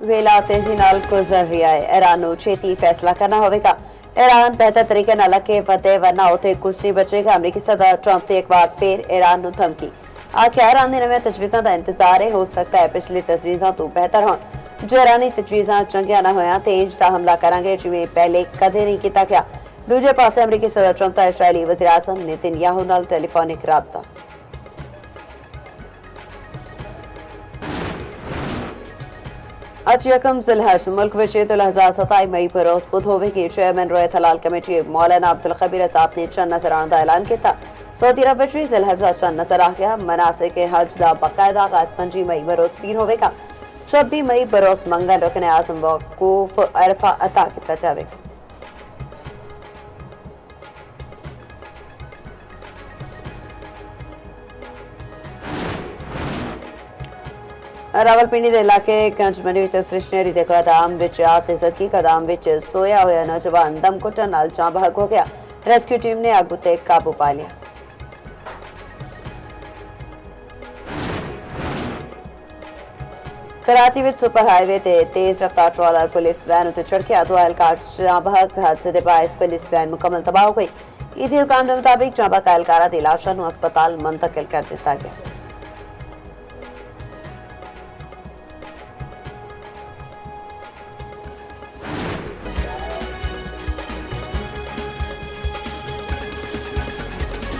ਵੇਲਾ ਤੇਜ਼ੀ ਨਾਲ ਗੁਜ਼ਰ ਰਿਹਾ ਹੈ। ਈਰਾਨ ਨੂੰ ਛੇਤੀ ਫੈਸਲਾ ਕਰਨਾ ਹੋਵੇਗਾ। ईरान बेहतर तरीके न लगे फतेह वरना उसे कुछ नहीं बचेगा। अमरीकी सदर ट्रंप ने एक बार फिर ईरान ਨੂੰ ਧਮਕੀ आख्या ईरान दी नवीं तजवीज़ां दा इंतजार है, हो सकता है पिछली तजवीज़ां तो बेहतर होण। जो ईरानी तजवीज़ां चंगियां ना होयां ते इंज दा हमला करांगे जिवें पहले कदे नहीं कीता गया। दूजे पासे अमरीकी सदर ट्रंप दा इजरायली वज़ीर आज़म नेतन्याहू नाल टेलीफोनिक राबता। आज यकम ज़िलहज मुल्क विच ईद उल अज़हा 27 मई पर रोज़ बुध होवेगी। चेयरमैन रोयत हलाल कमेटी मौलाना अब्दुल खबीर आज़ाद ने चंद नज़र आने का ऐलान किया। सऊदी अरब विच भी ज़िलहज चंद नज़र आ गया। मनासिक हज का बाकायदा आगाज़ 25 मई बरोज़ पीर होवेगा। 26 मई बरोज़ मंगन रुकन आज़म वकूफ अरफा अता किया जाएगा। रावलपिंडी के इलाके गंजमनी स्टेशनरी के गोदाम आतिजगी गोदाम सोया हुआ नौजवान दम घुटन नाल जां बहक हो गया। रेस्क्यू टीम ने अग उत्ते काबू पा लिया। कराची में सुपर हाईवे ते तेज रफ्तार ट्रॉलर पुलिस वैन उत्ते चढ़ के दो एहलकार जां बहक। हादसे के बायस पुलिस वैन मुकम्मल तबाह हो गई। ईदी हुकाम के मुताबिक जां बहक एहलकारां दी लाशां नूं अस्पताल मुंतकिल कर दिता गया।